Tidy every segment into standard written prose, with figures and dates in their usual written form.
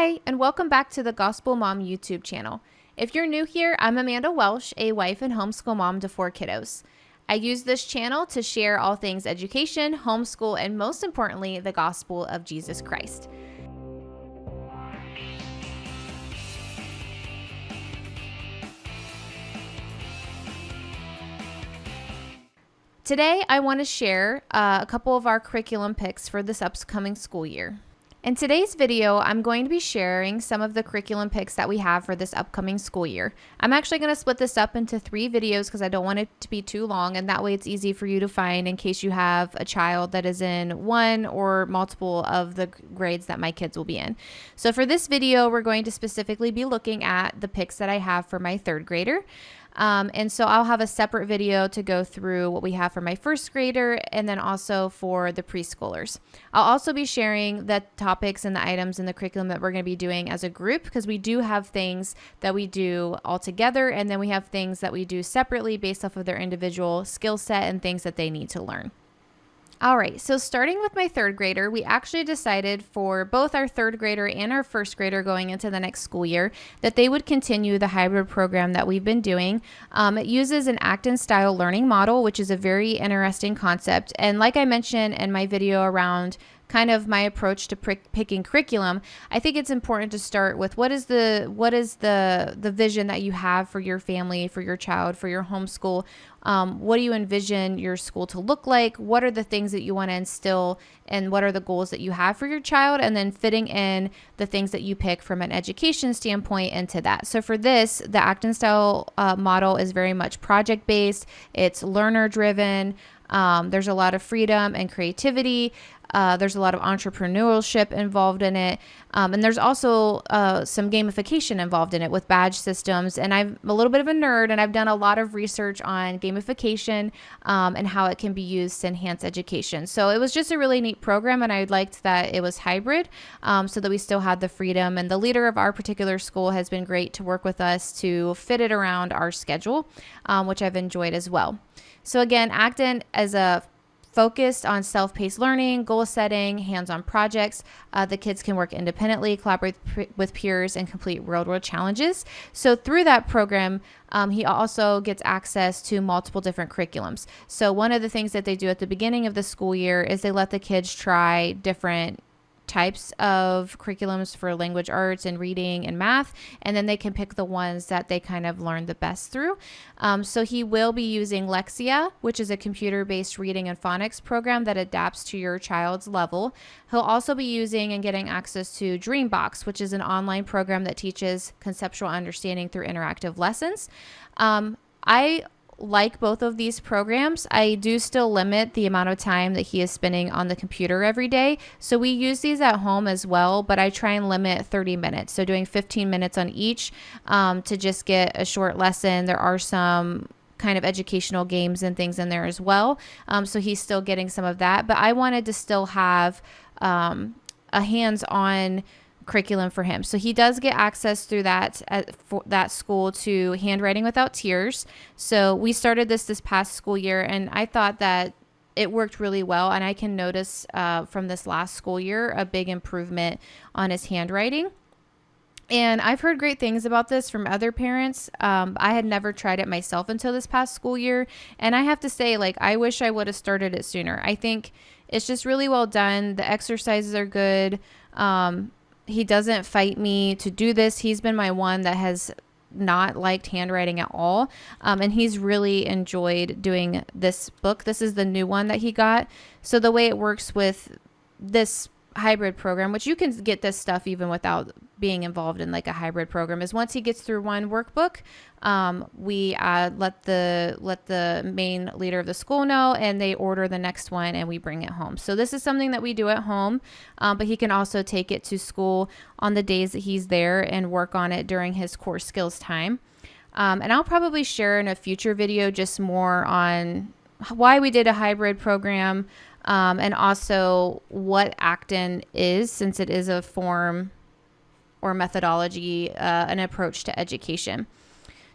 Hi, and welcome back to the Gospel Mom YouTube channel. If you're new here, I'm Amanda Welsh, a wife and homeschool mom to 4 kiddos. I use this channel to share all things education, homeschool, and most importantly, the gospel of Jesus Christ. Today, I want to share a couple of our curriculum picks for this upcoming school year. In today's video, I'm going to be sharing some of the curriculum picks that we have for this upcoming school year. I'm actually going to split this up into 3 videos because I don't want it to be too long, and that way it's easy for you to find in case you have a child that is in one or multiple of the grades that my kids will be in. So for this video, we're going to specifically be looking at the picks that I have for my 3rd grader. And so I'll have a separate video to go through what we have for my 1st grader and then also for the preschoolers. I'll also be sharing the topics and the items in the curriculum that we're going to be doing as a group, because we do have things that we do all together, and then we have things that we do separately based off of their individual skill set and things that they need to learn. All right, so starting with my 3rd grader, we actually decided for both our 3rd grader and our 1st grader going into the next school year that they would continue the hybrid program that we've been doing. It uses an Acton style learning model, which is a very interesting concept. And like I mentioned in my video around kind of my approach to picking curriculum, I think it's important to start with what is the vision that you have for your family, for your child, for your homeschool. What do you envision your school to look like? What are the things that you want to instill, and what are the goals that you have for your child? And then fitting in the things that you pick from an education standpoint into that. So for this, the Acton style model is very much project based. It's learner driven. There's a lot of freedom and creativity. There's a lot of entrepreneurship involved in it. And there's also some gamification involved in it with badge systems. And I'm a little bit of a nerd, and I've done a lot of research on gamification and how it can be used to enhance education. So it was just a really neat program, and I liked that it was hybrid so that we still had the freedom. And the leader of our particular school has been great to work with us to fit it around our schedule, which I've enjoyed as well. So again, Acton as a focused on self-paced learning, goal setting, hands-on projects. The kids can work independently, collaborate with peers, and complete real-world challenges. So through that program, he also gets access to multiple different curriculums. So one of the things that they do at the beginning of the school year is they let the kids try different types of curriculums for language arts and reading and math, and then they can pick the ones that they kind of learn the best through. So he will be using Lexia, which is a computer-based reading and phonics program that adapts to your child's level. He'll also be using and getting access to Dreambox, which is an online program that teaches conceptual understanding through interactive lessons. I like both of these programs. I do still limit the amount of time that he is spending on the computer every day. So we use these at home as well, but I try and limit 30 minutes. So doing 15 minutes on each to just get a short lesson. There are some kind of educational games and things in there as well. So he's still getting some of that, but I wanted to still have a hands-on curriculum for him. So he does get access through that for that school to Handwriting Without Tears. So we started this past school year, and I thought that it worked really well. And I can notice from this last school year a big improvement on his handwriting. And I've heard great things about this from other parents. I had never tried it myself until this past school year. And I have to say, I wish I would have started it sooner. I think it's just really well done. The exercises are good. He doesn't fight me to do this. He's been my one that has not liked handwriting at all. And he's really enjoyed doing this book. This is the new one that he got. So the way it works with this hybrid program, which you can get this stuff even without being involved in a hybrid program, is once he gets through one workbook, we let the main leader of the school know, and they order the next one, and we bring it home. So this is something that we do at home, but he can also take it to school on the days that he's there and work on it during his core skills time. And I'll probably share in a future video just more on why we did a hybrid program, and also what Acton is, since it is a form or methodology, an approach to education.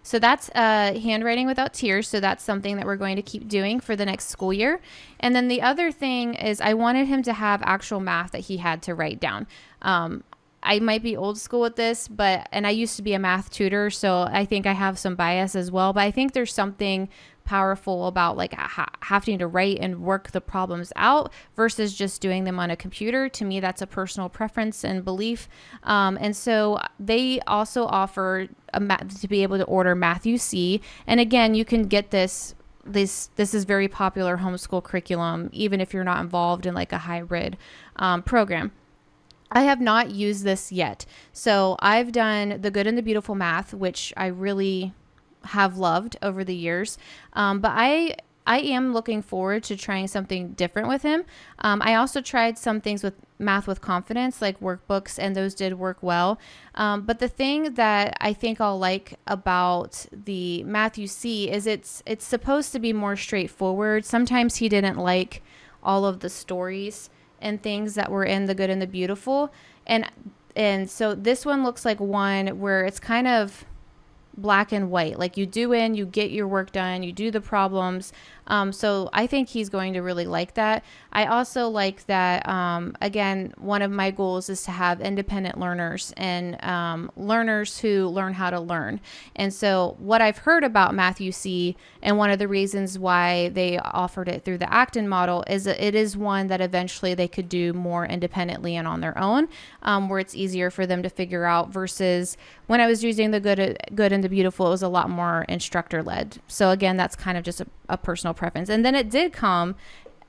So that's Handwriting Without Tears. So that's something that we're going to keep doing for the next school year. And then the other thing is I wanted him to have actual math that he had to write down. I might be old school with this, and I used to be a math tutor, so I think I have some bias as well, but I think there's something powerful about like having to write and work the problems out versus just doing them on a computer. To me, that's a personal preference and belief. And so they also offer to be able to order Matthew C. And again, you can get this is very popular homeschool curriculum, even if you're not involved in like a hybrid program. I have not used this yet. So I've done the Good and the Beautiful Math, which I really have loved over the years. But I am looking forward to trying something different with him. I also tried some things with Math with Confidence, like workbooks, and those did work well. But the thing that I think I'll like about the Matthew C is it's supposed to be more straightforward. Sometimes he didn't like all of the stories and things that were in the Good and the Beautiful. And so this one looks like one where it's kind of black and white, like you get your work done, you do the problems. So I think he's going to really like that. I also like that, again, one of my goals is to have independent learners and learners who learn how to learn. And so what I've heard about Matthew C, and one of the reasons why they offered it through the Acton model, is that it is one that eventually they could do more independently and on their own, where it's easier for them to figure out, versus when I was using the Good and the Beautiful, it was a lot more instructor led. So again, that's kind of just a personal preference. And then it did come,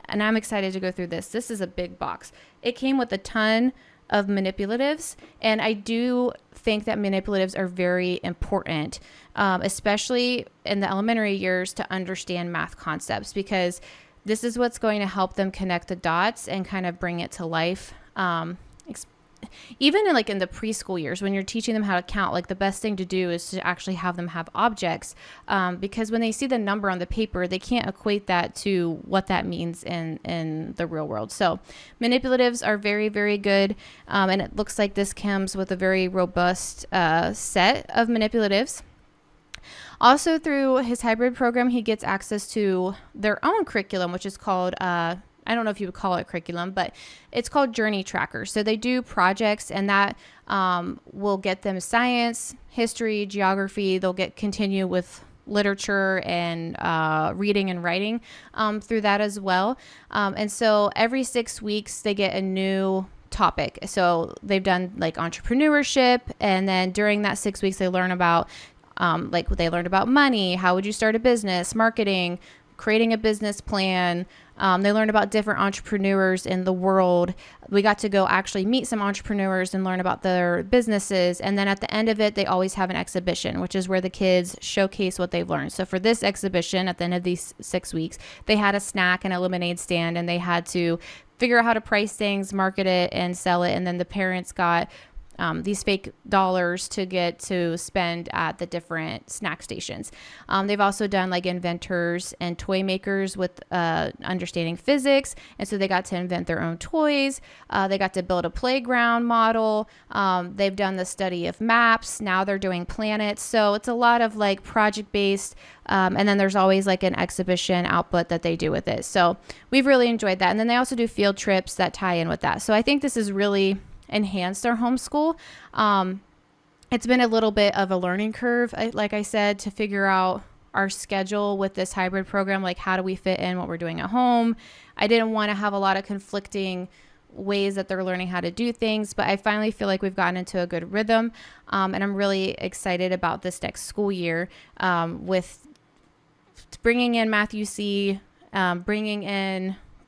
and I'm excited to go through this. This is a big box. It came with a ton of manipulatives, and I do think that manipulatives are very important, especially in the elementary years, to understand math concepts, because this is what's going to help them connect the dots and kind of bring it to life. Even in the preschool years, when you're teaching them how to count, like the best thing to do is to actually have them have objects, because when they see the number on the paper, they can't equate that to what that means in the real world. So manipulatives are very, very good. And it looks like this comes with a very robust set of manipulatives. Also, through his hybrid program, he gets access to their own curriculum, which is called I don't know if you would call it curriculum, but it's called Journey Tracker. So they do projects, and that will get them science, history, geography. They'll continue with literature and reading and writing through that as well. And so every 6 weeks they get a new topic. So they've done like entrepreneurship, and then during that 6 weeks they learn about they learned about money, how would you start a business, marketing, creating a business plan. They learned about different entrepreneurs in the world. We got to go actually meet some entrepreneurs and learn about their businesses. And then at the end of it, they always have an exhibition, which is where the kids showcase what they've learned. So for this exhibition, at the end of these 6 weeks, they had a snack and a lemonade stand, and they had to figure out how to price things, market it, and sell it. And then the parents got these fake dollars to get to spend at the different snack stations. They've also done like inventors and toy makers with understanding physics. And so they got to invent their own toys. They got to build a playground model. They've done the study of maps. Now they're doing planets. So it's a lot of like project based. And then there's always like an exhibition output that they do with it. So we've really enjoyed that. And then they also do field trips that tie in with that. So I think this is really enhanced our homeschool. It's been a little bit of a learning curve, like I said, to figure out our schedule with this hybrid program. Like, how do we fit in what we're doing at home? I didn't want to have a lot of conflicting ways that they're learning how to do things, but I finally feel like we've gotten into a good rhythm. And I'm really excited about this next school year, with bringing in Matthew C,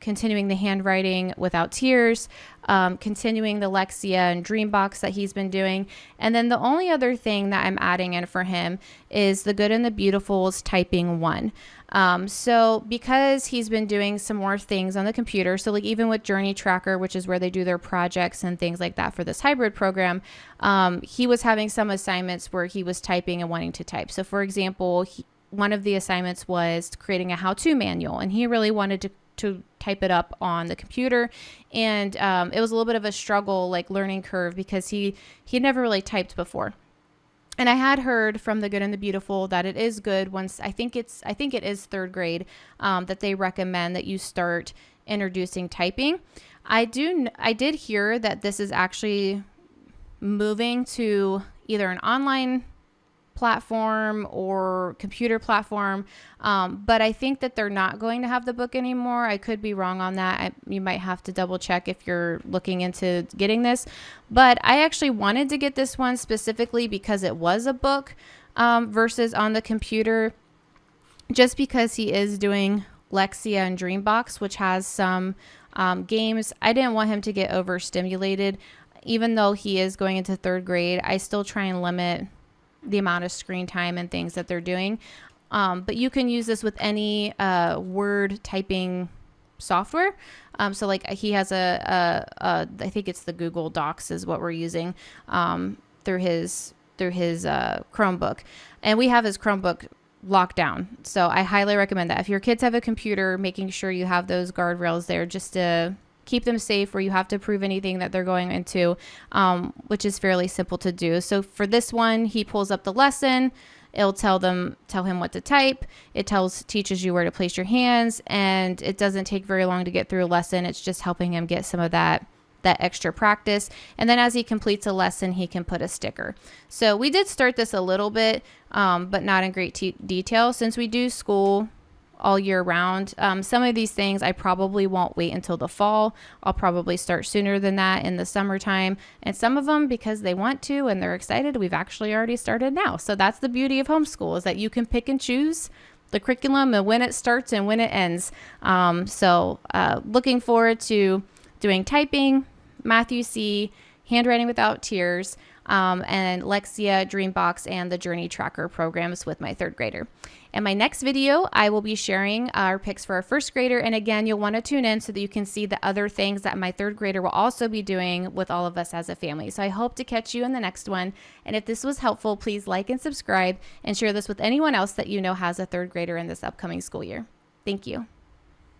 continuing the handwriting without tears, continuing the Lexia and Dreambox that he's been doing. And then the only other thing that I'm adding in for him is the Good and the Beautiful's Typing 1. So because he's been doing some more things on the computer, so like even with Journey Tracker, which is where they do their projects and things like that for this hybrid program, he was having some assignments where he was typing and wanting to type. So for example, one of the assignments was creating a how-to manual, and he really wanted to type it up on the computer. And it was a little bit of a struggle, like learning curve, because he never really typed before. And I had heard from the Good and the Beautiful that it is good once, I think it is third grade, that they recommend that you start introducing typing. I did hear that this is actually moving to either an online platform or computer platform, but I think that they're not going to have the book anymore. I could be wrong on that. You might have to double check if you're looking into getting this, but I actually wanted to get this one specifically because it was a book versus on the computer, just because he is doing Lexia and Dreambox, which has some games. I didn't want him to get overstimulated. Even though he is going into 3rd grade, I still try and limit the amount of screen time and things that they're doing. But you can use this with any word typing software. So like he has I think it's the Google Docs is what we're using through his Chromebook, and we have his Chromebook locked down. So I highly recommend that if your kids have a computer, making sure you have those guardrails there just to keep them safe, where you have to prove anything that they're going into, which is fairly simple to do. So for this one, he pulls up the lesson. It'll tell him what to type. It teaches you where to place your hands, and it doesn't take very long to get through a lesson. It's just helping him get some of that extra practice. And then as he completes a lesson, he can put a sticker. So we did start this a little bit, but not in great detail, since we do school all year round. Some of these things I probably won't wait until the fall. I'll probably start sooner than that in the summertime. And some of them, because they want to and they're excited, we've actually already started now. So that's the beauty of homeschool, is that you can pick and choose the curriculum and when it starts and when it ends. Looking forward to doing typing, Math UC, handwriting without tears, and Lexia, Dreambox, and the Journey Tracker programs with my 3rd grader. In my next video, I will be sharing our picks for our 1st grader. And again, you'll want to tune in so that you can see the other things that my 3rd grader will also be doing with all of us as a family. So I hope to catch you in the next one. And if this was helpful, please like and subscribe and share this with anyone else that you know has a 3rd grader in this upcoming school year. Thank you.